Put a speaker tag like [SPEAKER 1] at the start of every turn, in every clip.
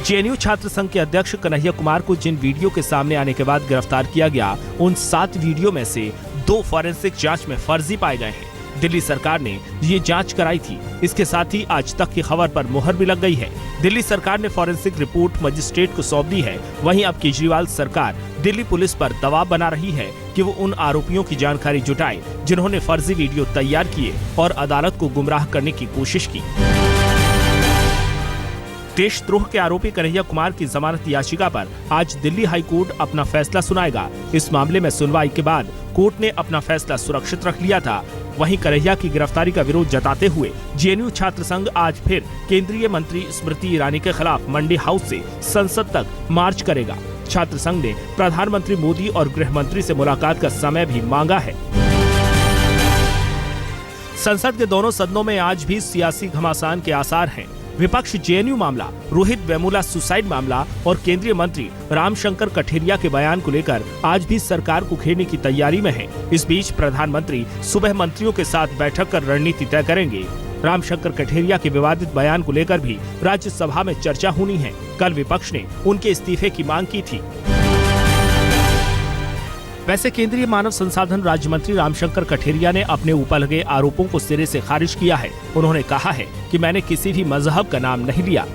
[SPEAKER 1] JNU छात्र संघ के अध्यक्ष कन्हैया कुमार को जिन वीडियो के सामने आने के बाद गिरफ्तार किया गया, उन 7 वीडियो में से 2 फॉरेंसिक जांच में फर्जी पाए गए हैं। दिल्ली सरकार ने ये जांच कराई थी। इसके साथ ही आज तक की खबर पर मुहर भी लग गई है। दिल्ली सरकार ने फॉरेंसिक रिपोर्ट मजिस्ट्रेट को सौंप दी है। वहीं अब केजरीवाल सरकार दिल्ली पुलिस पर दबाव बना रही है कि वो उन आरोपियों की जानकारी जुटाए जिन्होंने फर्जी वीडियो तैयार किए और अदालत को गुमराह करने की कोशिश की। देशद्रोह के आरोपी कन्हैया कुमार की जमानत याचिका पर आज दिल्ली हाई कोर्ट अपना फैसला सुनाएगा। इस मामले में सुनवाई के बाद कोर्ट ने अपना फैसला सुरक्षित रख लिया था। वहीं कन्हैया की गिरफ्तारी का विरोध जताते हुए जेएनयू छात्र संघ आज फिर केंद्रीय मंत्री स्मृति ईरानी के खिलाफ मंडी हाउस से संसद तक मार्च करेगा। छात्र संघ ने प्रधानमंत्री मोदी और गृह मंत्री से मुलाकात का समय भी मांगा है। संसद के दोनों सदनों में आज भी सियासी घमासान के आसार हैं। विपक्ष जेएनयू मामला, रोहित वेमुला सुसाइड मामला और केंद्रीय मंत्री रामशंकर कठेरिया के बयान को लेकर आज भी सरकार को घेरने की तैयारी में है। इस बीच प्रधानमंत्री सुबह मंत्रियों के साथ बैठक कर रणनीति तय करेंगे। रामशंकर कठेरिया के विवादित बयान को लेकर भी राज्यसभा में चर्चा होनी है। कल विपक्ष ने उनके इस्तीफे की मांग की थी। वैसे केंद्रीय मानव संसाधन राज्य मंत्री रामशंकर कठेरिया ने अपने ऊपर लगे आरोपों को सिरे से खारिज किया है। उन्होंने कहा है कि मैंने किसी भी मजहब का नाम नहीं लिया।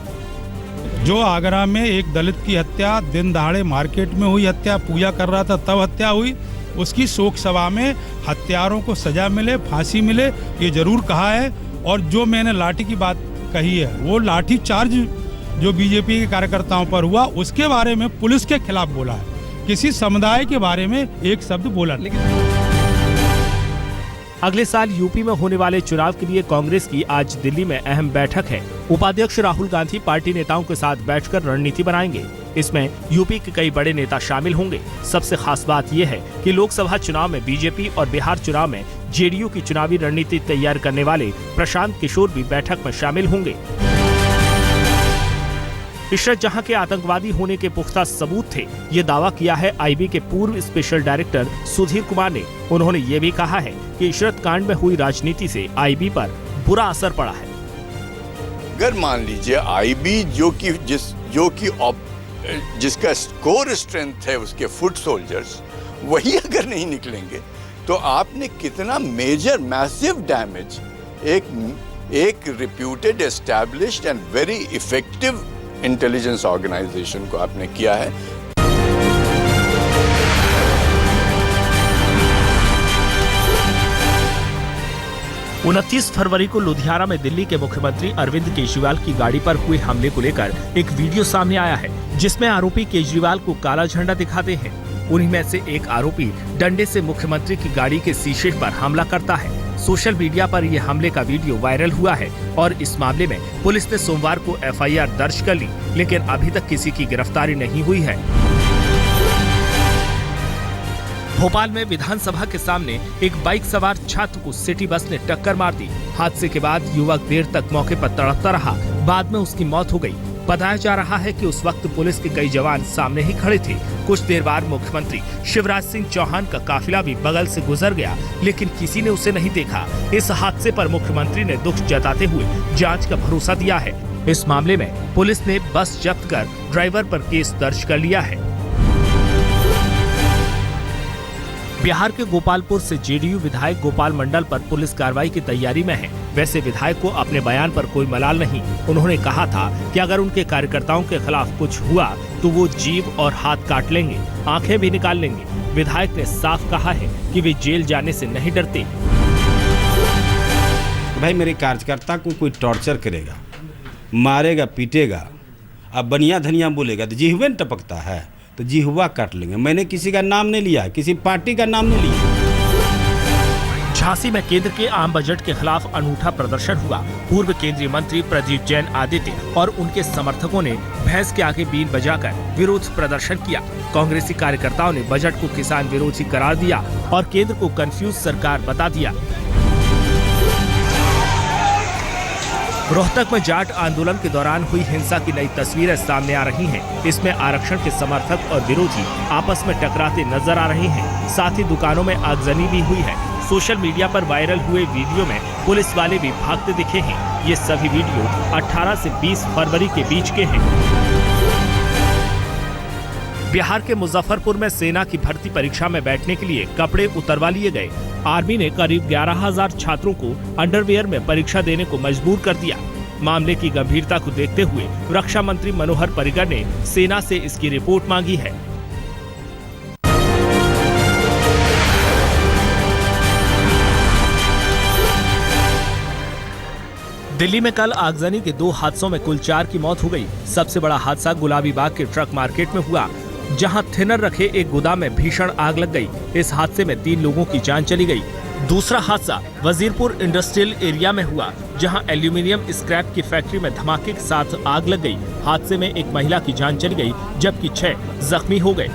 [SPEAKER 2] जो आगरा में एक दलित की हत्या दिन दहाड़े मार्केट में हुई हत्या, पूजा कर रहा था तब हत्या हुई, उसकी शोक सभा में हत्यारों को सजा मिले, फांसी मिले, ये जरूर कहा है। और जो मैंने लाठी की बात कही है, वो लाठी चार्ज जो बीजेपी के कार्यकर्ताओं पर हुआ उसके बारे में पुलिस के खिलाफ बोला है। किसी समुदाय के बारे में एक शब्द बोला नहीं।
[SPEAKER 1] अगले साल यूपी में होने वाले चुनाव के लिए कांग्रेस की आज दिल्ली में अहम बैठक है। उपाध्यक्ष राहुल गांधी पार्टी नेताओं के साथ बैठकर रणनीति बनाएंगे। इसमें यूपी के कई बड़े नेता शामिल होंगे। सबसे खास बात यह है कि लोकसभा चुनाव में बीजेपी और बिहार चुनाव में जेडीयू की चुनावी रणनीति तैयार करने वाले प्रशांत किशोर भी बैठक में शामिल होंगे। इशरत जहां के आतंकवादी होने के पुख्ता सबूत थे, ये दावा किया है आईबी के पूर्व स्पेशल डायरेक्टर सुधीर कुमार ने। उन्होंने ये भी कहा है कि इशरत कांड में हुई राजनीति से आईबी पर बुरा असर पड़ा है।
[SPEAKER 3] अगर मान लीजिए आईबी जिसका कोर स्ट्रेंथ है उसके फुट सोल्जर्स, वही अगर नहीं निकलेंगे तो आपने कितना मेजर मैसिव डैमेज एक reputed established and very effective intelligence organisation को आपने किया है।
[SPEAKER 1] 29 फरवरी को लुधियाना में दिल्ली के मुख्यमंत्री अरविंद केजरीवाल की गाड़ी पर हुए हमले को लेकर एक वीडियो सामने आया है, जिसमें आरोपी केजरीवाल को काला झंडा दिखाते हैं। उन्हीं में से एक आरोपी डंडे से मुख्यमंत्री की गाड़ी के शीशे पर हमला करता है। सोशल मीडिया पर यह हमले का वीडियो वायरल हुआ है और इस मामले में पुलिस ने सोमवार को एफआईआर दर्ज कर ली, लेकिन अभी तक किसी की गिरफ्तारी नहीं हुई है। भोपाल में विधानसभा के सामने एक बाइक सवार छात्र को सिटी बस ने टक्कर मार दी। हादसे के बाद युवक देर तक मौके पर तड़पता रहा, बाद में उसकी मौत हो गई। बताया जा रहा है कि उस वक्त पुलिस के कई जवान सामने ही खड़े थे। कुछ देर बाद मुख्यमंत्री शिवराज सिंह चौहान का काफिला भी बगल से गुजर गया, लेकिन किसी ने उसे नहीं देखा। इस हादसे पर मुख्यमंत्री ने दुख जताते हुए जांच का भरोसा दिया है। इस मामले में पुलिस ने बस जब्त कर ड्राइवर पर केस दर्ज कर लिया है। बिहार के गोपालपुर से जेडीयू विधायक गोपाल मंडल पर पुलिस कार्रवाई की तैयारी में है। वैसे विधायक को अपने बयान पर कोई मलाल नहीं। उन्होंने कहा था कि अगर उनके कार्यकर्ताओं के खिलाफ कुछ हुआ तो वो जीभ और हाथ काट लेंगे, आंखें भी निकाल लेंगे। विधायक ने साफ कहा है कि वे जेल जाने से नहीं डरते।
[SPEAKER 4] भाई मेरे कार्यकर्ता को कोई टॉर्चर करेगा, मारेगा, पीटेगा, अब बनिया धनिया बोलेगा तो जीहवे न टपकता है, तो जिह्वा काट लेंगे। मैंने किसी का नाम नहीं लिया, किसी पार्टी का नाम नहीं लिया।
[SPEAKER 1] झांसी में केंद्र के आम बजट के खिलाफ अनूठा प्रदर्शन हुआ। पूर्व केंद्रीय मंत्री प्रदीप जैन आदित्य और उनके समर्थकों ने भैंस के आगे बीन बजाकर विरोध प्रदर्शन किया। कांग्रेसी कार्यकर्ताओं ने बजट को किसान विरोधी करार दिया और केंद्र को कंफ्यूज सरकार बता दिया। रोहतक में जाट आंदोलन के दौरान हुई हिंसा की नई तस्वीरें सामने आ रही हैं। इसमें आरक्षण के समर्थक और विरोधी आपस में टकराते नजर आ रहे हैं। साथ ही दुकानों में आगजनी भी हुई है। सोशल मीडिया पर वायरल हुए वीडियो में पुलिस वाले भी भागते दिखे हैं। ये सभी वीडियो 18 से 20 फरवरी के बीच के हैं। बिहार के मुजफ्फरपुर में सेना की भर्ती परीक्षा में बैठने के लिए कपड़े उतरवा लिए गए। आर्मी ने करीब 11,000 छात्रों को अंडरवियर में परीक्षा देने को मजबूर कर दिया। मामले की गंभीरता को देखते हुए रक्षा मंत्री मनोहर पर्रिकर ने सेना से इसकी रिपोर्ट मांगी है। दिल्ली में कल आगजनी के 2 हादसों में कुल 4 की मौत हो गई। सबसे बड़ा हादसा गुलाबी बाग के ट्रक मार्केट में हुआ, जहां थिनर रखे एक गोदाम में भीषण आग लग गई। इस हादसे में 3 लोगों की जान चली गई। दूसरा हादसा वजीरपुर इंडस्ट्रियल एरिया में हुआ, जहां एल्यूमिनियम स्क्रैप की फैक्ट्री में धमाके के साथ आग लग गई। हादसे में एक महिला की जान चली गई, जबकि 6 जख्मी हो गए।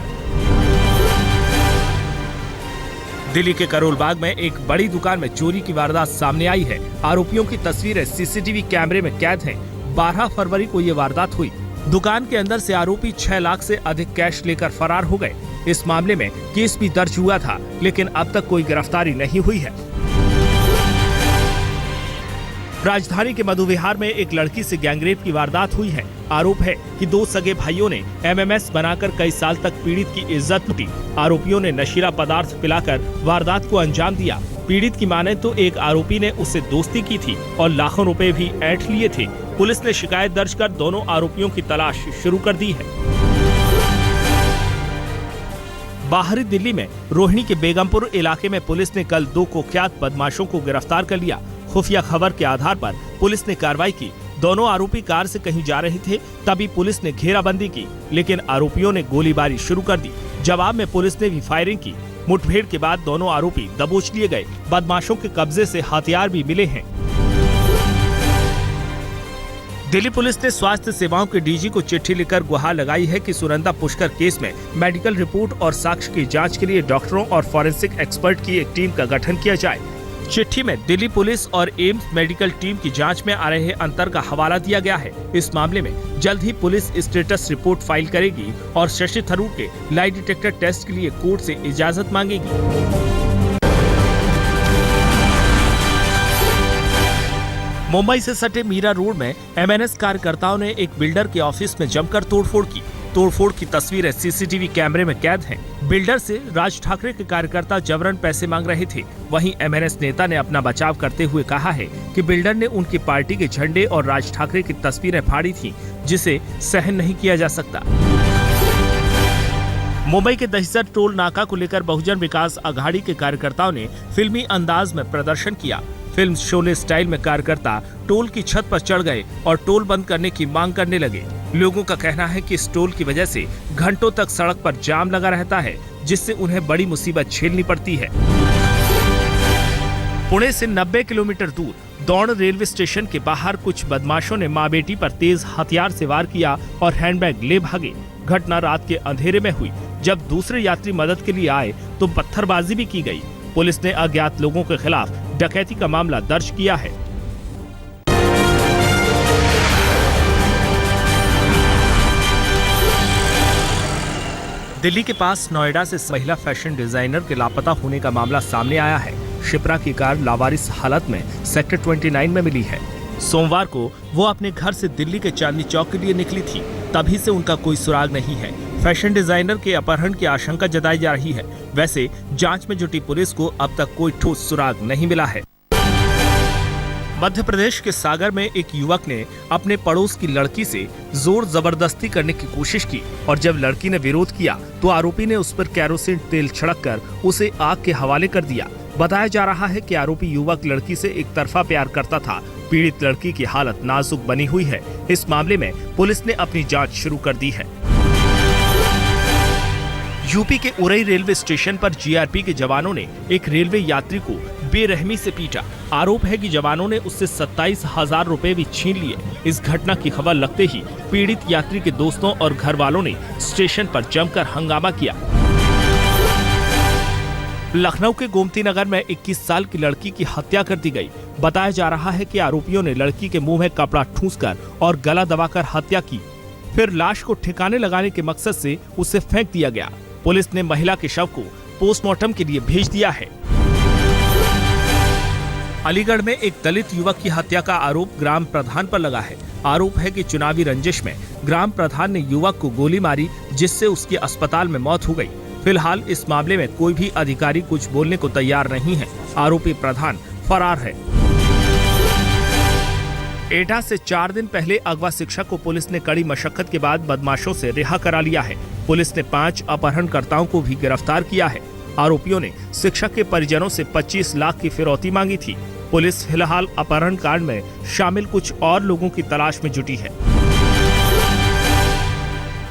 [SPEAKER 1] दिल्ली के करोल बाग में एक बड़ी दुकान में चोरी की वारदात सामने आई है। आरोपियों की तस्वीरें सीसीटीवी कैमरे में कैद हैं। 12 फरवरी को ये वारदात हुई। दुकान के अंदर से आरोपी 6 लाख से अधिक कैश लेकर फरार हो गए। इस मामले में केस भी दर्ज हुआ था, लेकिन अब तक कोई गिरफ्तारी नहीं हुई है। राजधानी के मधुविहार में एक लड़की से गैंगरेप की वारदात हुई है। आरोप है कि 2 सगे भाइयों ने एमएमएस बनाकर कई साल तक पीड़ित की इज्जत लूटी। आरोपियों ने नशीला पदार्थ पिलाकर वारदात को अंजाम दिया। पीड़ित की माने तो एक आरोपी ने उससे दोस्ती की थी और लाखों रुपए भी ऐंठ लिए थे। पुलिस ने शिकायत दर्ज कर दोनों आरोपियों की तलाश शुरू कर दी है। बाहरी दिल्ली में रोहिणी के बेगमपुर इलाके में पुलिस ने कल 2 कुख्यात बदमाशों को गिरफ्तार कर लिया। खुफिया खबर के आधार पर पुलिस ने कार्रवाई की। दोनों आरोपी कार से कहीं जा रहे थे, तभी पुलिस ने घेराबंदी की, लेकिन आरोपियों ने गोलीबारी शुरू कर दी। जवाब में पुलिस ने भी फायरिंग की। मुठभेड़ के बाद दोनों आरोपी दबोच लिए गए। बदमाशों के कब्जे से हथियार भी मिले हैं। दिल्ली पुलिस ने स्वास्थ्य सेवाओं के डीजी को चिट्ठी लिखकर गुहार लगाई है कि सुनंदा पुष्कर केस में मेडिकल रिपोर्ट और साक्ष्य की जांच के लिए डॉक्टरों और फॉरेंसिक एक्सपर्ट की एक टीम का गठन किया जाए। चिट्ठी में दिल्ली पुलिस और एम्स मेडिकल टीम की जांच में आ रहे अंतर का हवाला दिया गया है। इस मामले में जल्द ही पुलिस स्टेटस रिपोर्ट फाइल करेगी और शशि थरूर के लाई डिटेक्टर टेस्ट के लिए कोर्ट से इजाजत मांगेगी। मुंबई से सटे मीरा रोड में एमएनएस कार्यकर्ताओं ने एक बिल्डर के ऑफिस में जमकर तोड़फोड़ की। तोड़फोड़ की तस्वीरें सीसीटीवी कैमरे में कैद हैं। बिल्डर से राज ठाकरे के कार्यकर्ता जबरन पैसे मांग रहे थे। वहीं एमएनएस नेता ने अपना बचाव करते हुए कहा है कि बिल्डर ने उनकी पार्टी के झंडे और राज ठाकरे की तस्वीरें फाड़ी थी, जिसे सहन नहीं किया जा सकता। मुंबई के दहिसर टोल नाका को लेकर बहुजन विकास अघाड़ी के कार्यकर्ताओं ने फिल्मी अंदाज में प्रदर्शन किया। फिल्म शोले स्टाइल में कार्यकर्ता टोल की छत पर चढ़ गए और टोल बंद करने की मांग करने लगे। लोगों का कहना है कि इस टोल की वजह से घंटों तक सड़क पर जाम लगा रहता है, जिससे उन्हें बड़ी मुसीबत झेलनी पड़ती है। पुणे से 90 किलोमीटर दूर दौड़ रेलवे स्टेशन के बाहर कुछ बदमाशों ने मां बेटी पर तेज हथियार से वार किया और हैंडबैग ले भागे। घटना रात के अंधेरे में हुई। जब दूसरे यात्री मदद के लिए आए तो पत्थरबाजी भी की गई। पुलिस ने अज्ञात लोगों के खिलाफ डकैती का मामला दर्ज किया है। दिल्ली के पास नोएडा से महिला फैशन डिजाइनर के लापता होने का मामला सामने आया है। शिप्रा की कार लावारिस हालत में सेक्टर 29 में मिली है। सोमवार को वो अपने घर से दिल्ली के चांदनी चौक के लिए निकली थी, तभी से उनका कोई सुराग नहीं है। फैशन डिजाइनर के अपहरण की आशंका जताई जा रही है। वैसे जांच में जुटी पुलिस को अब तक कोई ठोस सुराग नहीं मिला है। मध्य प्रदेश के सागर में एक युवक ने अपने पड़ोस की लड़की से जोर जबरदस्ती करने की कोशिश की और जब लड़की ने विरोध किया तो आरोपी ने उस पर कैरोसिन तेल छिड़ककर उसे आग के हवाले कर दिया। बताया जा रहा है कि आरोपी युवक लड़की से एक तरफा प्यार करता था। पीड़ित लड़की की हालत नाजुक बनी हुई है। इस मामले में पुलिस ने अपनी जांच शुरू कर दी है। यूपी के उरई रेलवे स्टेशन पर जीआरपी के जवानों ने एक रेलवे यात्री को बेरहमी से पीटा। आरोप है कि जवानों ने उससे 27,000 रुपए भी छीन लिए। इस घटना की खबर लगते ही पीड़ित यात्री के दोस्तों और घर वालों ने स्टेशन पर जमकर हंगामा किया। लखनऊ के गोमती नगर में 21 साल की लड़की की हत्या कर दी गई। बताया जा रहा है कि आरोपियों ने लड़की के मुंह में कपड़ा ठूंसकर और गला दबाकर हत्या की। फिर लाश को ठिकाने लगाने के मकसद से उसे फेंक दिया गया। पुलिस ने महिला के शव को पोस्टमार्टम के लिए भेज दिया है। अलीगढ़ में एक दलित युवक की हत्या का आरोप ग्राम प्रधान पर लगा है। आरोप है कि चुनावी रंजिश में ग्राम प्रधान ने युवक को गोली मारी, जिससे उसकी अस्पताल में मौत हो गई। फिलहाल इस मामले में कोई भी अधिकारी कुछ बोलने को तैयार नहीं है। आरोपी प्रधान फरार है। एटा से 4 दिन पहले अगवा शिक्षक को पुलिस ने कड़ी मशक्कत के बाद बदमाशों से रिहा करा लिया है। पुलिस ने 5 अपहरणकर्ताओं को भी गिरफ्तार किया है। आरोपियों ने शिक्षक के परिजनों से 25 लाख की फिरौती मांगी थी। पुलिस फिलहाल अपहरण कांड में शामिल कुछ और लोगों की तलाश में जुटी है।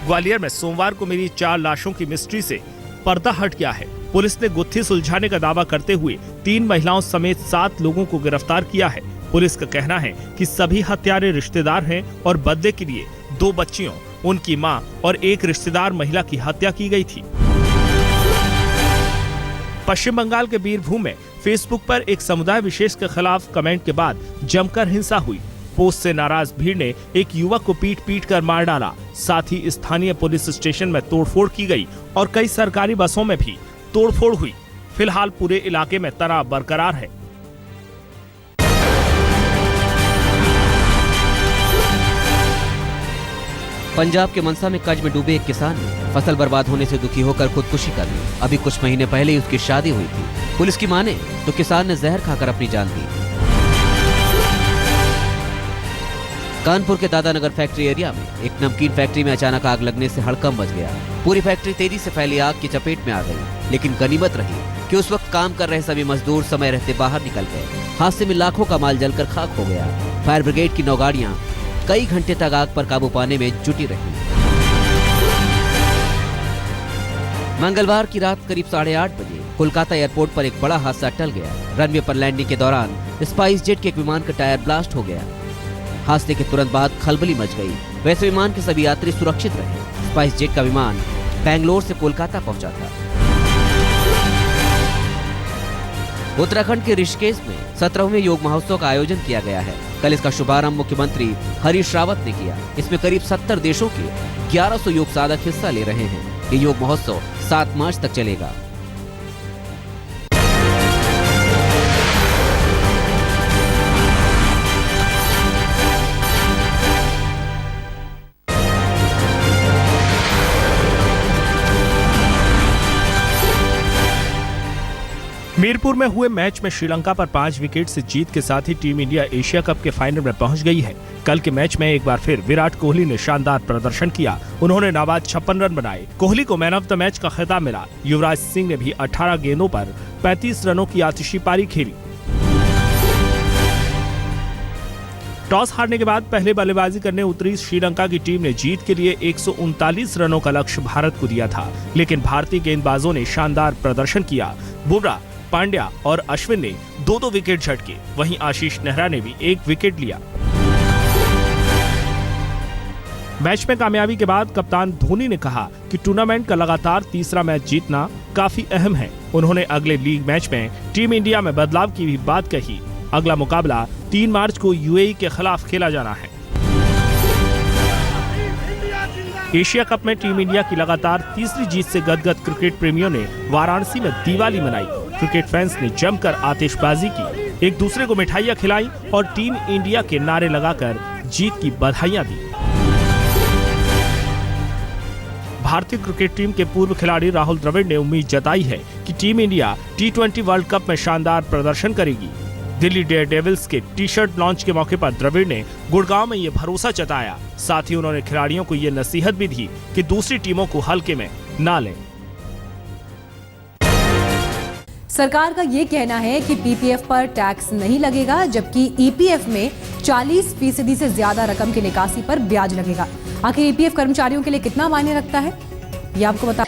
[SPEAKER 1] ग्वालियर में सोमवार को मिली 4 लाशों की मिस्ट्री से पर्दा हट गया है। पुलिस ने गुत्थी सुलझाने का दावा करते हुए 3 महिलाओं समेत 7 लोगों को गिरफ्तार किया है। पुलिस का कहना है कि सभी हत्यारे रिश्तेदार हैं और बदले के लिए 2 बच्चियों, उनकी मां और एक रिश्तेदार महिला की हत्या की गई थी। पश्चिम बंगाल के बीरभूम में फेसबुक पर एक समुदाय विशेष के खिलाफ कमेंट के बाद जमकर हिंसा हुई। पोस्ट से नाराज भीड़ ने एक युवक को पीट कर मार डाला। साथ ही स्थानीय पुलिस स्टेशन में तोड़फोड़ की गई और कई सरकारी बसों में भी तोड़फोड़ हुई। फिलहाल पूरे इलाके में तनाव बरकरार है।
[SPEAKER 5] पंजाब के मनसा में कर्ज में डूबे एक किसान ने फसल बर्बाद होने से दुखी होकर खुदकुशी कर ली। अभी कुछ महीने पहले ही उसकी शादी हुई थी। पुलिस की माने तो किसान ने जहर खाकर अपनी जान दी। कानपुर के दादानगर फैक्ट्री एरिया में एक नमकीन फैक्ट्री में अचानक आग लगने से हड़कंप मच गया। पूरी फैक्ट्री तेजी से फैली आग की चपेट में आ गई, लेकिन गनीमत रही कि उस वक्त काम कर रहे सभी मजदूर समय रहते बाहर निकल गए। हादसे में लाखों का माल जलकर खाक हो गया। फायर ब्रिगेड की 9 गाड़ियां कई घंटे तक आग पर काबू पाने में जुटी रही। मंगलवार की रात करीब 8:30 बजे कोलकाता एयरपोर्ट पर एक बड़ा हादसा टल गया। रनवे पर लैंडिंग के दौरान स्पाइस जेट के एक विमान का टायर ब्लास्ट हो गया। हादसे के तुरंत बाद खलबली मच गई। वैसे विमान के सभी यात्री सुरक्षित रहे। स्पाइस जेट का विमान बेंगलोर से कोलकाता पहुंचा था। उत्तराखंड के ऋषिकेश में 17वें योग महोत्सव का आयोजन किया गया है। कल इसका शुभारंभ मुख्यमंत्री हरीश रावत ने किया। इसमें करीब 70 देशों के 1100 योग साधक हिस्सा ले रहे हैं। ये योग महोत्सव 7 मार्च तक चलेगा।
[SPEAKER 1] मीरपुर में हुए मैच में श्रीलंका पर 5 विकेट से जीत के साथ ही टीम इंडिया एशिया कप के फाइनल में पहुंच गई है। कल के मैच में एक बार फिर विराट कोहली ने शानदार प्रदर्शन किया। उन्होंने नाबाद 56 रन बनाए। कोहली को मैन ऑफ द मैच का खिताब मिला। युवराज सिंह ने भी 18 गेंदों पर 35 रनों की आतिशी पारी खेली। टॉस हारने के बाद पहले बल्लेबाजी करने उतरी श्रीलंका की टीम ने जीत के लिए 139 रनों का लक्ष्य भारत को दिया था, लेकिन भारतीय गेंदबाजों ने शानदार प्रदर्शन किया। बुमराह, पांड्या और अश्विन ने 2-2 विकेट झटके। वहीं आशीष नेहरा ने भी 1 विकेट लिया। मैच में कामयाबी के बाद कप्तान धोनी ने कहा कि टूर्नामेंट का लगातार तीसरा मैच जीतना काफी अहम है। उन्होंने अगले लीग मैच में टीम इंडिया में बदलाव की भी बात कही। अगला मुकाबला 3 मार्च को यूएई के खिलाफ खेला जाना है। एशिया कप में टीम इंडिया की लगातार तीसरी जीत से गदगद क्रिकेट प्रेमियों ने वाराणसी में दिवाली मनाई। क्रिकेट फैंस ने जमकर आतिशबाजी की, एक दूसरे को मिठाइयां खिलाई और टीम इंडिया के नारे लगाकर जीत की बधाइयां दी। भारतीय क्रिकेट टीम के पूर्व खिलाड़ी राहुल द्रविड़ ने उम्मीद जताई है कि team India T20 world cup में शानदार प्रदर्शन करेगी। दिल्ली डेयरडेविल्स के टी-शर्ट लॉन्च के मौके पर द्रविड़ ने गुड़गांव में ये भरोसा जताया। साथ ही उन्होंने खिलाड़ियों को ये नसीहत भी दी कि दूसरी टीमों को हल्के में ना लें।
[SPEAKER 6] सरकार का ये कहना है कि पीपीएफ पर टैक्स नहीं लगेगा, जबकि ईपीएफ में 40% से ज्यादा रकम की निकासी पर ब्याज लगेगा। आखिर ईपीएफ कर्मचारियों के लिए कितना मायने रखता है, ये आपको बता।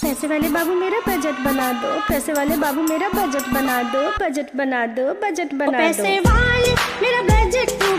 [SPEAKER 7] पैसे वाले बाबू मेरा बजट बना दो, पैसे वाले बाबू मेरा बजट बना दो, बजट बना दो, बजट बना दो, पैसे वाले मेरा बजट तू